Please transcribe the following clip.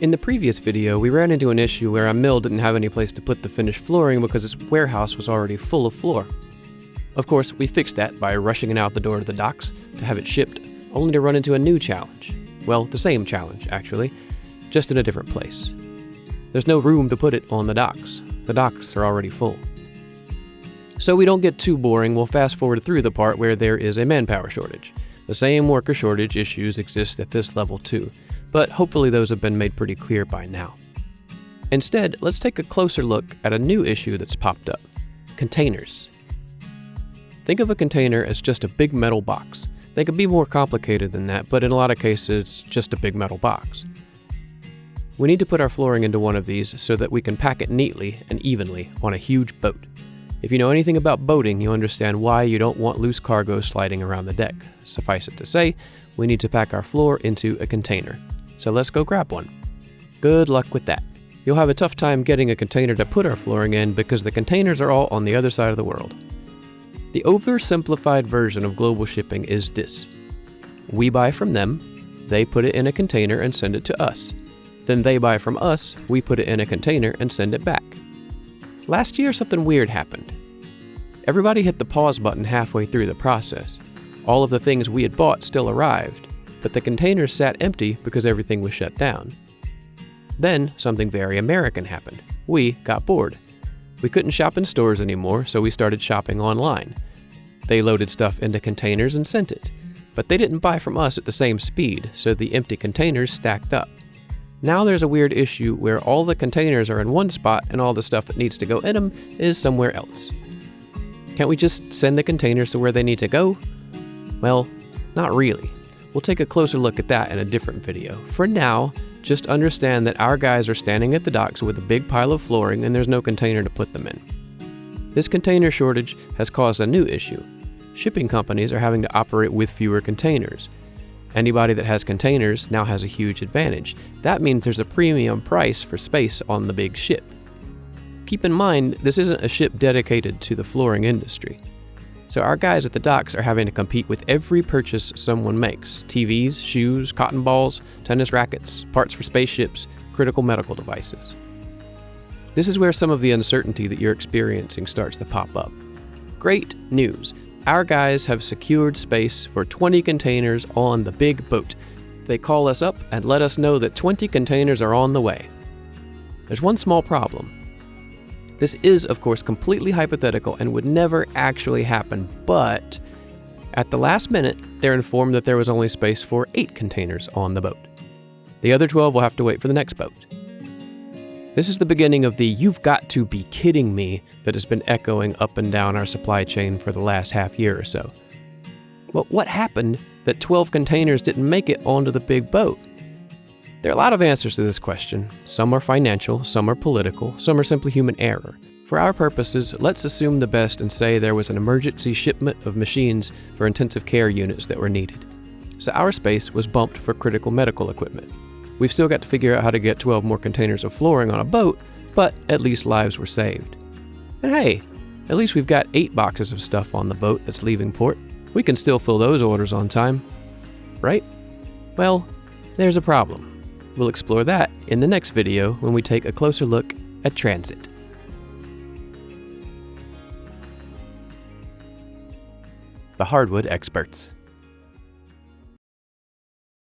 In the previous video, we ran into an issue where our mill didn't have any place to put the finished flooring because its warehouse was already full of floor. Of course, we fixed that by rushing it out the door to the docks to have it shipped, only to run into a new challenge. Well, the same challenge, actually, just in a different place. There's no room to put it on the docks. The docks are already full. So we don't get too boring, we'll fast forward through the part where there is a manpower shortage. The same worker shortage issues exist at this level too, but hopefully those have been made pretty clear by now. Instead, let's take a closer look at a new issue that's popped up: containers. Think of a container as just a big metal box. They can be more complicated than that, but in a lot of cases, it's just a big metal box. We need to put our flooring into one of these so that we can pack it neatly and evenly on a huge boat. If you know anything about boating, you understand why you don't want loose cargo sliding around the deck. Suffice it to say, we need to pack our floor into a container. So let's go grab one. Good luck with that. You'll have a tough time getting a container to put our flooring in because the containers are all on the other side of the world. The oversimplified version of global shipping is this: we buy from them, they put it in a container and send it to us. Then they buy from us, we put it in a container and send it back. Last year, something weird happened. Everybody hit the pause button halfway through the process. All of the things we had bought still arrived, but the containers sat empty because everything was shut down. Then, something very American happened. We got bored. We couldn't shop in stores anymore, so we started shopping online. They loaded stuff into containers and sent it, but they didn't buy from us at the same speed, so the empty containers stacked up. Now there's a weird issue where all the containers are in one spot and all the stuff that needs to go in them is somewhere else. Can't we just send the containers to where they need to go? Well, not really. We'll take a closer look at that in a different video. For now, just understand that our guys are standing at the docks with a big pile of flooring and there's no container to put them in. This container shortage has caused a new issue. Shipping companies are having to operate with fewer containers. Anybody that has containers now has a huge advantage. That means there's a premium price for space on the big ship. Keep in mind, this isn't a ship dedicated to the flooring industry. So our guys at the docks are having to compete with every purchase someone makes: TVs, shoes, cotton balls, tennis rackets, parts for spaceships, critical medical devices. This is where some of the uncertainty that you're experiencing starts to pop up. Great news! Our guys have secured space for 20 containers on the big boat. They call us up and let us know that 20 containers are on the way. There's one small problem. This is, of course, completely hypothetical and would never actually happen, but at the last minute, they're informed that there was only space for 8 containers on the boat. The other 12 will have to wait for the next boat. This is the beginning of the "you've got to be kidding me" that has been echoing up and down our supply chain for the last half year or so. Well, what happened that 12 containers didn't make it onto the big boat? There are a lot of answers to this question. Some are financial, some are political, some are simply human error. For our purposes, let's assume the best and say there was an emergency shipment of machines for intensive care units that were needed. So our space was bumped for critical medical equipment. We've still got to figure out how to get 12 more containers of flooring on a boat, but at least lives were saved. And hey, at least we've got 8 boxes of stuff on the boat that's leaving port. We can still fill those orders on time, right? Well, there's a problem. We'll explore that in the next video when we take a closer look at transit. The Hardwood Experts.